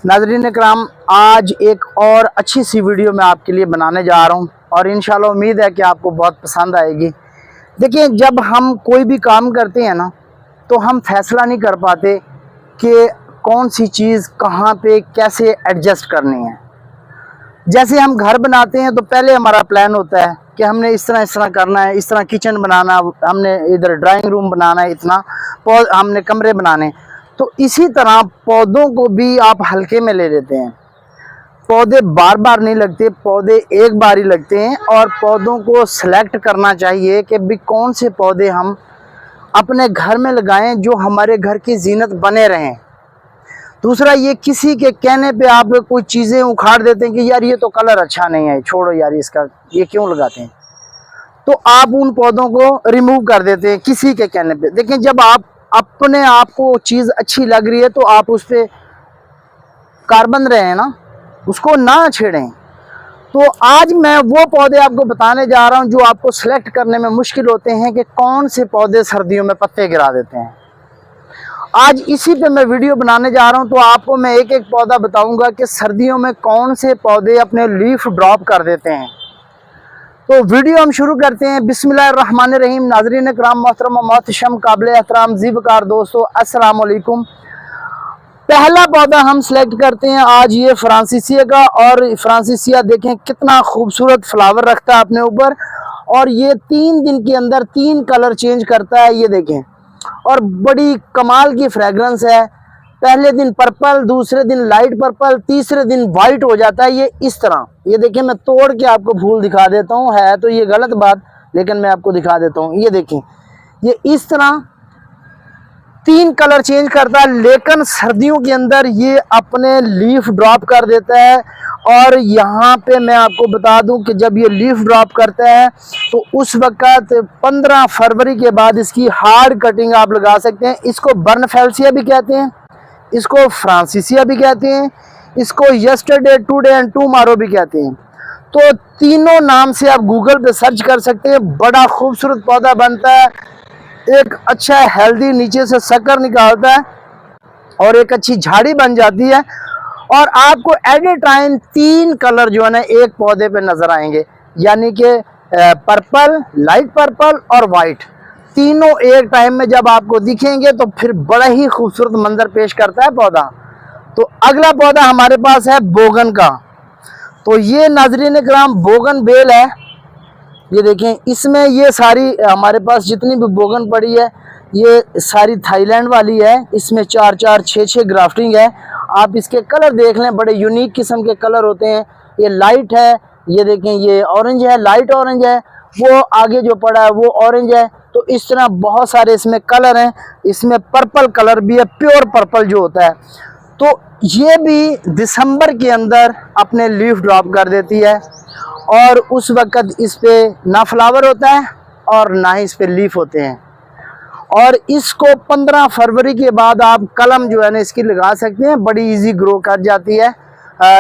नाज़रीन इकराम, आज एक और अच्छी सी वीडियो मैं आपके लिए बनाने जा रहा हूं और इंशाल्लाह उम्मीद है कि आपको बहुत पसंद आएगी। देखिए, जब हम कोई भी काम करते हैं ना, तो हम फैसला नहीं कर पाते कि कौन सी चीज़ कहां पे कैसे एडजस्ट करनी है। जैसे हम घर बनाते हैं तो पहले हमारा प्लान होता है कि हमने इस तरह करना है, इस तरह किचन बनाना, हमने इधर ड्राइंग रूम बनाना है, इतना हमने कमरे बनाने। तो इसी तरह पौधों को भी आप हल्के में ले लेते हैं। पौधे बार बार नहीं लगते, पौधे एक बार ही लगते हैं और पौधों को सेलेक्ट करना चाहिए कि भी कौन से पौधे हम अपने घर में लगाएं जो हमारे घर की जीनत बने रहें। दूसरा, ये किसी के कहने पे आप कोई चीज़ें उखाड़ देते हैं कि यार ये तो कलर अच्छा नहीं है, छोड़ो यार इसका, ये क्यों लगाते हैं, तो आप उन पौधों को रिमूव कर देते हैं किसी के कहने पे। देखिए, जब आप अपने आप को चीज़ अच्छी लग रही है तो आप उस पर कार्बन रहे हैं ना, उसको ना छेड़ें। तो आज मैं वो पौधे आपको बताने जा रहा हूं जो आपको सेलेक्ट करने में मुश्किल होते हैं कि कौन से पौधे सर्दियों में पत्ते गिरा देते हैं। आज इसी पे मैं वीडियो बनाने जा रहा हूं। तो आपको मैं एक एक पौधा बताऊंगा कि सर्दियों में कौन से पौधे अपने लीफ ड्रॉप कर देते हैं। तो वीडियो हम शुरू करते हैं। बिस्मिल्लाहिर्रहमानिर्रहीम। नाज़रीन इकराम, मोहतरम मोहतशम, काबिल एहतराम ज़ीवकार दोस्तों, अस्सलाम वालेकुम। पहला पौधा हम सेलेक्ट करते हैं आज ये फ्रांसीसिया का। और फ्रांसीसिया देखें कितना खूबसूरत फ्लावर रखता है अपने ऊपर, और ये 3 दिन के अंदर 3 कलर चेंज करता है, ये देखें। और बड़ी कमाल की फ्रेगरेंस है। पहले दिन पर्पल, दूसरे दिन लाइट पर्पल, तीसरे दिन वाइट हो जाता है ये इस तरह। ये देखिए, मैं तोड़ के आपको फूल दिखा देता हूँ, है तो ये गलत बात, लेकिन मैं आपको दिखा देता हूँ। ये देखें, ये इस तरह 3 कलर चेंज करता है, लेकिन सर्दियों के अंदर ये अपने लीफ ड्रॉप कर देता है। और यहाँ पे मैं आपको बता दूं कि जब ये लीफ ड्रॉप करता है तो उस वक़्त 15 फरवरी के बाद इसकी हार्ड कटिंग आप लगा सकते हैं। इसको बर्नफेल्सिया भी कहते हैं, इसको फ्रांसीसिया भी कहते हैं, इसको यस्टरडे, टुडे एंड टुमारो भी कहते हैं। तो तीनों नाम से आप गूगल पे सर्च कर सकते हैं। बड़ा खूबसूरत पौधा बनता है, एक अच्छा हेल्दी नीचे से शक्कर निकालता है और एक अच्छी झाड़ी बन जाती है। और आपको एट ए टाइम 3 कलर जो है ना एक पौधे पे नजर आएंगे, यानी कि पर्पल, लाइट पर्पल और वाइट, तीनों एक टाइम में जब आपको दिखेंगे तो फिर बड़ा ही खूबसूरत मंजर पेश करता है पौधा। तो अगला पौधा हमारे पास है बोगन का। तो ये नाज़रीन इकराम बोगन बेल है। ये देखें, इसमें ये सारी हमारे पास जितनी भी बोगन पड़ी है ये सारी थाईलैंड वाली है। इसमें 4-4, 6-6 ग्राफ्टिंग है। आप इसके कलर देख लें, बड़े यूनिक किस्म के कलर होते हैं। ये लाइट है, ये देखें, ये ऑरेंज है, लाइट ऑरेंज है, वो आगे जो पड़ा है वो ऑरेंज है। तो इस तरह बहुत सारे इसमें कलर हैं। इसमें पर्पल कलर भी है, प्योर पर्पल जो होता है। तो ये भी दिसंबर के अंदर अपने लीफ ड्रॉप कर देती है और उस वक़्त इस पे ना फ्लावर होता है और ना ही इस पे लीफ होते हैं। और इसको 15 फरवरी के बाद आप कलम जो है ना इसकी लगा सकते हैं, बड़ी इजी ग्रो कर जाती है।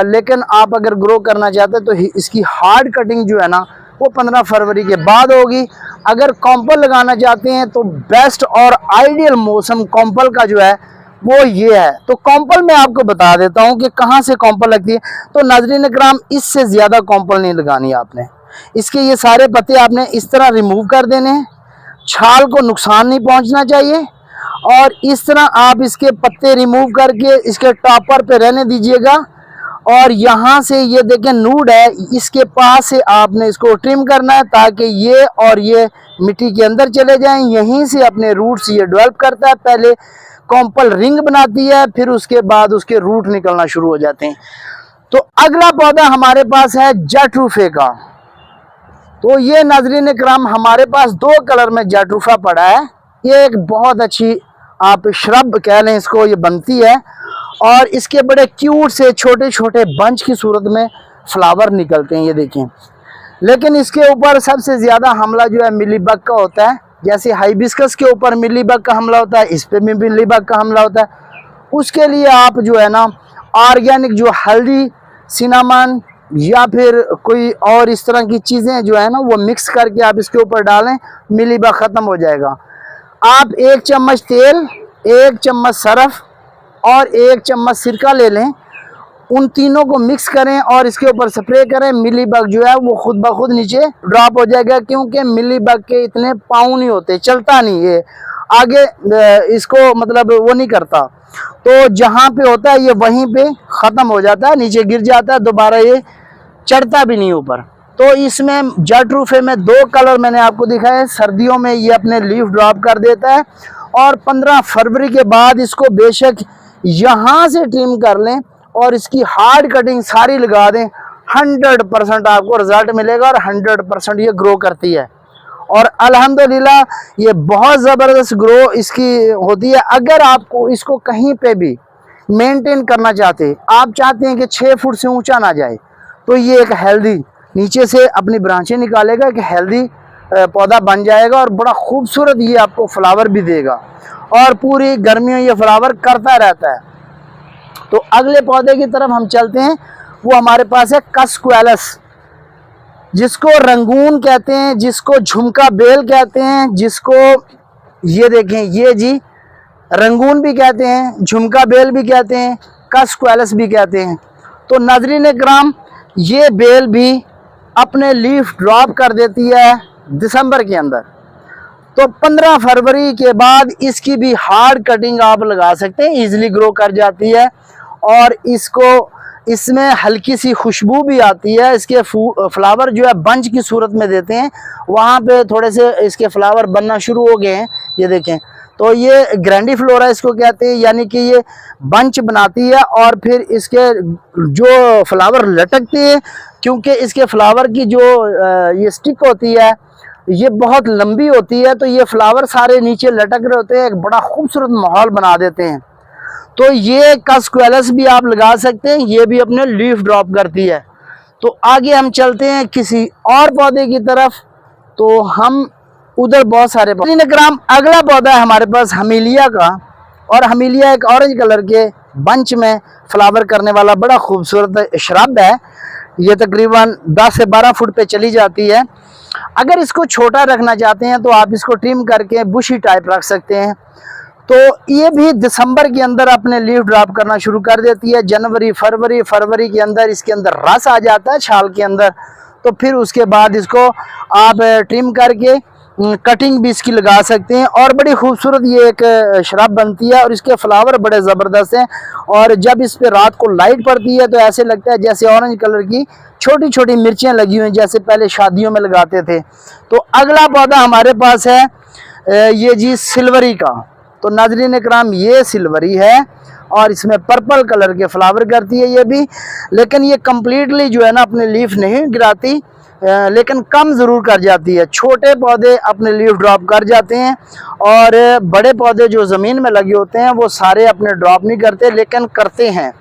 लेकिन आप अगर ग्रो करना चाहते हैं तो इसकी हार्ड कटिंग जो है ना वो 15 फरवरी के बाद होगी। अगर कॉम्पल लगाना चाहते हैं तो बेस्ट और आइडियल मौसम कॉम्पल का जो है वो ये है। तो कॉम्पल मैं आपको बता देता हूँ कि कहाँ से कॉम्पल लगती है। तो नाज़रीन इकराम, इससे ज़्यादा कॉम्पल नहीं लगानी आपने। इसके ये सारे पत्ते आपने इस तरह रिमूव कर देने हैं, छाल को नुकसान नहीं पहुंचना चाहिए। और इस तरह आप इसके पत्ते रिमूव करके इसके टॉपर पे रहने दीजिएगा। और यहाँ से ये देखें नूड है, इसके पास से आपने इसको ट्रिम करना है ताकि ये और ये मिट्टी के अंदर चले जाएं। यहीं से अपने रूट्स ये डेवलप करता है। पहले कॉम्पल रिंग बनाती है, फिर उसके बाद उसके रूट निकलना शुरू हो जाते हैं। तो अगला पौधा हमारे पास है जैट्रूफे का। तो ये नाज़रीन इकराम हमारे पास 2 कलर में जैट्रूफा पड़ा है। ये एक बहुत अच्छी आप श्रब कह लें इसको, ये बनती है और इसके बड़े क्यूट से छोटे छोटे बंच की सूरत में फ्लावर निकलते हैं, ये देखें। लेकिन इसके ऊपर सबसे ज़्यादा हमला जो है मिलीबग का होता है। जैसे हाइबिस्कस के ऊपर मिलीबग का हमला होता है, इस पर भी मिलीबग का हमला होता है। उसके लिए आप जो है ना ऑर्गेनिक जो हल्दी, सिनामन या फिर कोई और इस तरह की चीज़ें जो है ना वो मिक्स करके आप इसके ऊपर डालें, मिलीबग ख़त्म हो जाएगा। आप 1 चम्मच तेल, 1 चम्मच सरफ और 1 चम्मच सिरका ले लें उन तीनों को मिक्स करें और इसके ऊपर स्प्रे करें, मिली बग जो है वो खुद ब खुद नीचे ड्रॉप हो जाएगा, क्योंकि मिली बग के इतने पाँव नहीं होते, चलता नहीं है आगे, इसको मतलब वो नहीं करता। तो जहाँ पे होता है ये वहीं पे ख़त्म हो जाता है, नीचे गिर जाता है, दोबारा ये चढ़ता भी नहीं ऊपर। तो इसमें जट रूफे में 2 कलर मैंने आपको दिखाया है। सर्दियों में ये अपने लीफ ड्रॉप कर देता है और 15 फरवरी के बाद इसको बेशक यहाँ से ट्रिम कर लें और इसकी हार्ड कटिंग सारी लगा दें, 100% आपको रिजल्ट मिलेगा और 100% ये ग्रो करती है। और अल्हम्दुलिल्लाह ये बहुत ज़बरदस्त ग्रो इसकी होती है। अगर आपको इसको कहीं पे भी मेंटेन करना चाहते, आप चाहते हैं कि 6 फुट से ऊंचा ना जाए, तो ये एक हेल्दी नीचे से अपनी ब्रांचें निकालेगा, एक हेल्दी पौधा बन जाएगा और बड़ा खूबसूरत ये आपको फ्लावर भी देगा और पूरी गर्मियों ये फ्लावर करता रहता है। तो अगले पौधे की तरफ हम चलते हैं, वो हमारे पास है कस्कुएलस, जिसको रंगून कहते हैं, जिसको झुमका बेल कहते हैं, जिसको ये देखें ये जी रंगून भी कहते हैं, झुमका बेल भी कहते हैं, कस्कुएलस भी कहते हैं। तो नाज़रीन किराम, ये बेल भी अपने लीफ ड्रॉप कर देती है दिसंबर के अंदर। तो 15 फरवरी के बाद इसकी भी हार्ड कटिंग आप लगा सकते हैं, इजीली ग्रो कर जाती है और इसमें हल्की सी खुशबू भी आती है। इसके फ्लावर जो है बंच की सूरत में देते हैं, वहाँ पे थोड़े से इसके फ्लावर बनना शुरू हो गए हैं, ये देखें। तो ये ग्रैंडीफ्लोरा इसको कहते हैं, यानी कि ये बंच बनाती है और फिर इसके जो फ्लावर लटकते हैं, क्योंकि इसके फ्लावर की जो ये स्टिक होती है ये बहुत लंबी होती है, तो ये फ्लावर सारे नीचे लटक रहे होते हैं, एक बड़ा खूबसूरत माहौल बना देते हैं। तो ये कस्कुएलस भी आप लगा सकते हैं, ये भी अपने लीफ ड्रॉप करती है। तो आगे हम चलते हैं किसी और पौधे की तरफ, तो हम उधर बहुत सारे ग्राम अगला पौधा है हमारे पास हमीलिया का, और हमीलिया एक ऑरेंज कलर के बंच में फ्लावर करने वाला बड़ा खूबसूरत श्रब है। ये तकरीबन 10 से 12 फुट पे चली जाती है। अगर इसको छोटा रखना चाहते हैं तो आप इसको ट्रिम करके बुशी टाइप रख सकते हैं। तो ये भी दिसंबर के अंदर अपने लीफ ड्रॉप करना शुरू कर देती है। जनवरी फरवरी के अंदर इसके अंदर रस आ जाता है छाल के अंदर, तो फिर उसके बाद इसको आप ट्रिम करके कटिंग भी इसकी लगा सकते हैं और बड़ी खूबसूरत ये एक शराब बनती है और इसके फ्लावर बड़े ज़बरदस्त हैं। और जब इस पे रात को लाइट पड़ती है तो ऐसे लगता है जैसे ऑरेंज कलर की छोटी छोटी मिर्चियाँ लगी हुई, जैसे पहले शादियों में लगाते थे। तो अगला पौधा हमारे पास है ये जी सिल्वरी का। तो नाज़रीन इकराम, ये सिल्वरी है और इसमें पर्पल कलर के फ्लावर करती है ये भी, लेकिन ये कम्प्लीटली जो है ना अपने लीफ नहीं गिराती, लेकिन कम ज़रूर कर जाती है। छोटे पौधे अपने लीफ ड्रॉप कर जाते हैं और बड़े पौधे जो ज़मीन में लगे होते हैं वो सारे अपने ड्रॉप नहीं करते, लेकिन करते हैं।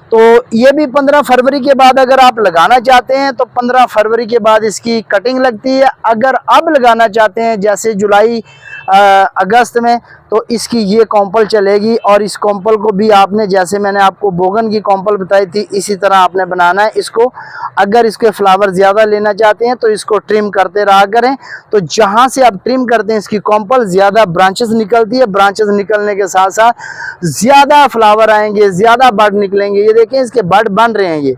तो ये भी 15 फरवरी के बाद अगर आप लगाना चाहते हैं तो 15 फरवरी के बाद इसकी कटिंग लगती है। अगर अब लगाना चाहते हैं जैसे जुलाई अगस्त में, तो इसकी ये कॉम्पल चलेगी और इस कॉम्पल को भी आपने, जैसे मैंने आपको बोगन की कॉम्पल बताई थी, इसी तरह आपने बनाना है इसको। अगर इसके फ्लावर ज़्यादा लेना चाहते हैं तो इसको ट्रिम करते रहा करें। तो जहाँ से आप ट्रिम करते हैं इसकी कॉम्पल ज़्यादा ब्रांचेस निकलती है, ब्रांचेस निकलने के साथ साथ ज़्यादा फ्लावर आएंगे, ज़्यादा बड निकलेंगे। ये देखें इसके बड बन रहे हैं ये।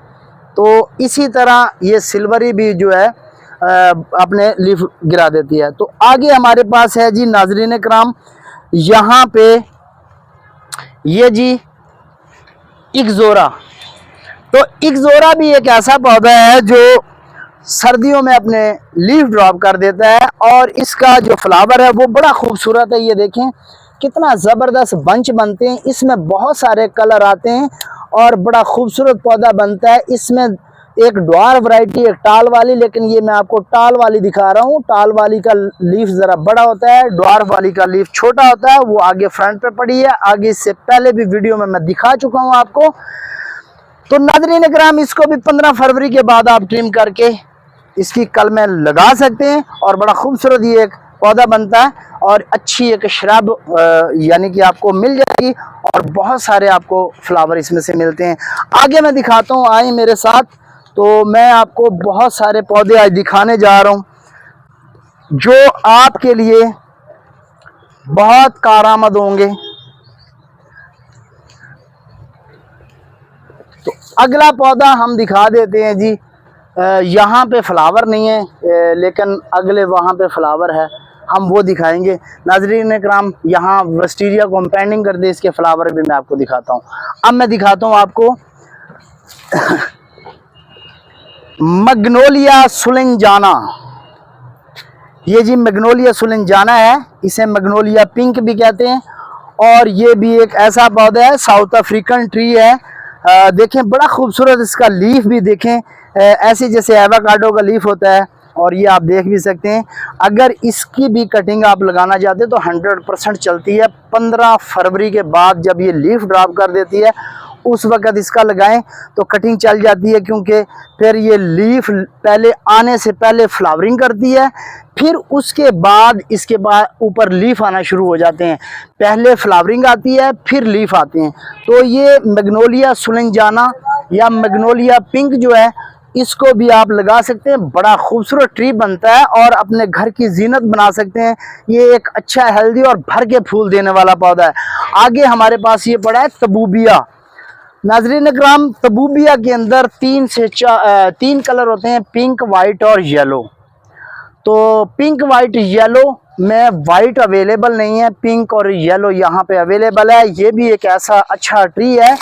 तो इसी तरह ये सिल्वरी भी जो है अपने लीफ गिरा देती है। तो आगे हमारे पास है जी नाज़रीन इकराम, यहाँ पे ये जी इक्ज़ोरा। तो इक्ज़ोरा भी एक ऐसा पौधा है जो सर्दियों में अपने लीफ ड्रॉप कर देता है और इसका जो फ्लावर है वो बड़ा खूबसूरत है। ये देखें कितना ज़बरदस्त बंच बनते हैं, इसमें बहुत सारे कलर आते हैं और बड़ा खूबसूरत पौधा बनता है। इसमें एक ड्वार वैरायटी, एक टाल वाली, लेकिन ये मैं आपको टाल वाली दिखा रहा हूँ। टाल वाली का लीफ ज़रा बड़ा होता है, ड्वार वाली का लीफ छोटा होता है। वो आगे फ्रंट पे पड़ी है, आगे इससे पहले भी वीडियो में मैं दिखा चुका हूँ आपको। तो नाज़रीन इकराम, इसको भी 15 फरवरी के बाद आप ट्रिम करके इसकी कल में लगा सकते हैं और बड़ा खूबसूरत ये एक पौधा बनता है और अच्छी एक श्रब यानी कि आपको मिल जाएगी और बहुत सारे आपको फ्लावर इसमें से मिलते हैं। आगे मैं दिखाता हूँ, आए मेरे साथ। तो मैं आपको बहुत सारे पौधे आज दिखाने जा रहा हूँ जो आपके लिए बहुत कारआमद होंगे। तो अगला पौधा हम दिखा देते हैं जी। यहाँ पे फ्लावर नहीं है लेकिन अगले वहाँ पे फ्लावर है, हम वो दिखाएंगे। नाज़रीन इकराम, यहाँ विस्टीरिया कॉम्पेंडिंग कर दे, इसके फ्लावर भी मैं आपको दिखाता हूँ। अब मैं दिखाता हूँ आपको मैग्नोलिया सुलेंजाना। ये जी मैग्नोलिया सुलेंजाना है, इसे मैग्नोलिया पिंक भी कहते हैं। और ये भी एक ऐसा पौधा है, साउथ अफ्रीकन ट्री है। देखें बड़ा खूबसूरत इसका लीफ भी देखें, ऐसे जैसे एवोकाडो का लीफ होता है। और ये आप देख भी सकते हैं, अगर इसकी भी कटिंग आप लगाना चाहते हैं तो 100% चलती है। 15 फरवरी के बाद जब ये लीफ ड्रॉप कर देती है उस वक़्त इसका लगाएं तो कटिंग चल जाती है, क्योंकि फिर ये लीफ पहले आने से पहले फ्लावरिंग करती है, फिर उसके बाद इसके बाद ऊपर लीफ आना शुरू हो जाते हैं। पहले फ्लावरिंग आती है फिर लीफ आते हैं। तो ये मैग्नोलिया सुलेंजाना या मैग्नोलिया पिंक जो है, इसको भी आप लगा सकते हैं। बड़ा खूबसूरत ट्री बनता है और अपने घर की जीनत बना सकते हैं। ये एक अच्छा हेल्दी और भर के फूल देने वाला पौधा है। आगे हमारे पास ये पड़ा है तबूबिया। नाज़रीन इकराम, तबूबिया के अंदर 3 कलर होते हैं, पिंक, वाइट और येलो। तो पिंक, वाइट, येलो में वाइट अवेलेबल नहीं है, पिंक और येलो यहाँ पे अवेलेबल है। ये भी एक ऐसा अच्छा ट्री है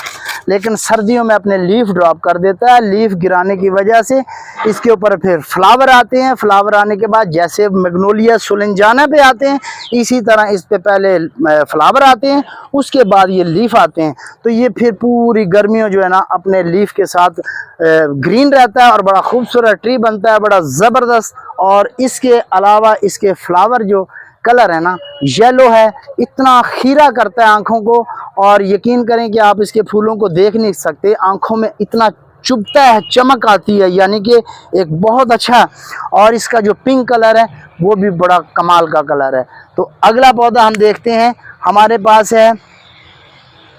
लेकिन सर्दियों में अपने लीफ ड्रॉप कर देता है। लीफ गिराने की वजह से इसके ऊपर फिर फ्लावर आते हैं। फ्लावर आने के बाद जैसे मैग्नोलिया सुलेंजाना पे आते हैं, इसी तरह इस पे पहले फ्लावर आते हैं, उसके बाद ये लीफ आते हैं। तो ये फिर पूरी गर्मियों जो है ना अपने लीफ के साथ ग्रीन रहता है और बड़ा खूबसूरत ट्री बनता है, बड़ा ज़बरदस्त। और इसके अलावा इसके फ्लावर जो कलर है ना, येलो है, इतना खीरा करता है आँखों को। और यकीन करें कि आप इसके फूलों को देख नहीं सकते, आँखों में इतना चुभता है, चमक आती है, यानी कि एक बहुत अच्छा। और इसका जो पिंक कलर है वो भी बड़ा कमाल का कलर है। तो अगला पौधा हम देखते हैं, हमारे पास है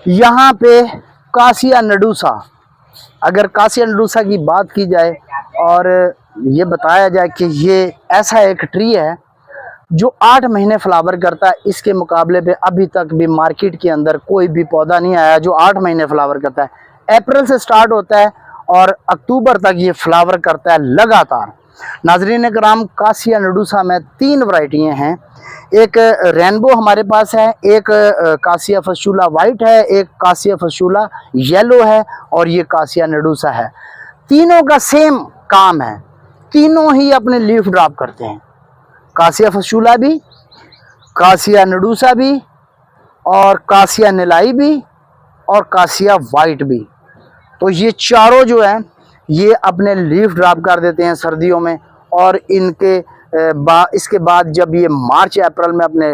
यहाँ पे कासिया नडूसा। अगर कासिया नडूसा की बात की जाए और ये बताया जाए कि ये ऐसा एक ट्री है जो 8 महीने फ्लावर करता है, इसके मुकाबले पे अभी तक भी मार्केट के अंदर कोई भी पौधा नहीं आया जो 8 महीने फ्लावर करता है। अप्रैल से स्टार्ट होता है और अक्टूबर तक ये फ्लावर करता है लगातार। नाजरीन कराम, कासिया नडूसा में 3 वैरायटियाँ हैं। एक रेनबो हमारे पास है, एक कासिया फसूला वाइट है, एक कासिया फसूला येलो है और ये कासिया नडूसा है। तीनों का सेम काम है, तीनों ही अपने लीफ ड्रॉप करते हैं। कासिया फसूला भी, कासिया नडूसा भी और कासिया नीलाई भी और कासिया वाइट भी। तो ये चारों जो हैं ये अपने लीफ ड्रॉप कर देते हैं सर्दियों में। और इनके इसके बाद जब ये मार्च अप्रैल में अपने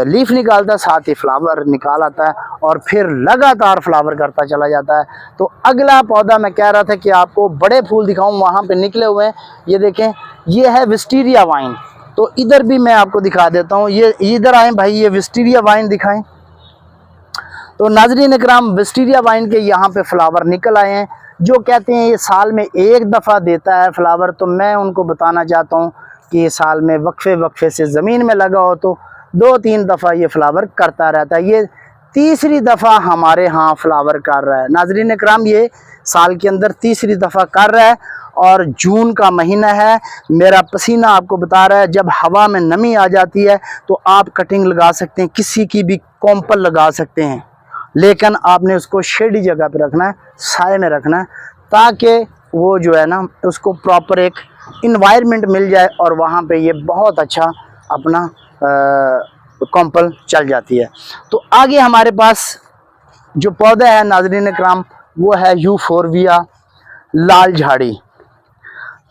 लीफ निकालता है, साथ ही फ्लावर निकाल आता है और फिर लगातार फ्लावर करता चला जाता है। तो अगला पौधा मैं कह रहा था कि आपको बड़े फूल दिखाऊं, वहाँ पे निकले हुए हैं। ये देखें, ये है विस्टीरिया वाइन। तो इधर भी मैं आपको दिखा देता हूँ, ये इधर आए भाई, ये विस्टीरिया वाइन दिखाएं। तो नाजरीन इकराम, विस्टीरिया वाइन के यहाँ पे फ्लावर निकल आए हैं। जो कहते हैं ये साल में 1 दफ़ा देता है फ्लावर, तो मैं उनको बताना चाहता हूँ कि ये साल में वक्फे से ज़मीन में लगा हो तो 2-3 दफ़ा ये फ्लावर करता रहता है। ये 3री दफ़ा हमारे यहाँ फ्लावर कर रहा है। नाजरीन इकराम, ये साल के अंदर 3री दफ़ा कर रहा है और जून का महीना है। मेरा पसीना आपको बता रहा है, जब हवा में नमी आ जाती है तो आप कटिंग लगा सकते हैं, किसी की भी कॉम्पल लगा सकते हैं, लेकिन आपने उसको शेडी जगह पे रखना है, साए में रखना है, ताकि वो जो है ना उसको प्रॉपर एक इन्वायरमेंट मिल जाए और वहाँ पे ये बहुत अच्छा अपना कॉम्पल चल जाती है। तो आगे हमारे पास जो पौधा है नाज़रीन इकराम, वो है यूफोरबिया लाल झाड़ी।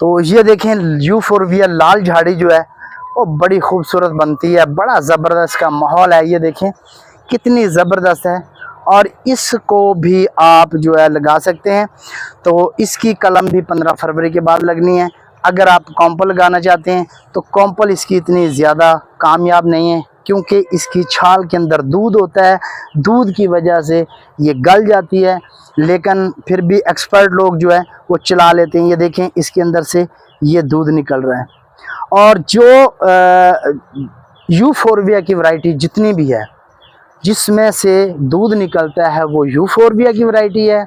तो ये देखें, यूफोरबिया लाल झाड़ी जो है वो बड़ी खूबसूरत बनती है, बड़ा ज़बरदस्त का माहौल है। ये देखें कितनी ज़बरदस्त है और इसको भी आप जो है लगा सकते हैं। तो इसकी कलम भी 15 फरवरी के बाद लगनी है। अगर आप कॉम्पल लगाना चाहते हैं तो कॉम्पल इसकी इतनी ज़्यादा कामयाब नहीं है, क्योंकि इसकी छाल के अंदर दूध होता है, दूध की वजह से ये गल जाती है। लेकिन फिर भी एक्सपर्ट लोग जो है वो चला लेते हैं। ये देखें, इसके अंदर से ये दूध निकल रहा है। और जो यूफोरबिया की वैरायटी जितनी भी है जिसमें से दूध निकलता है वो यूफोरबिया की वैरायटी है।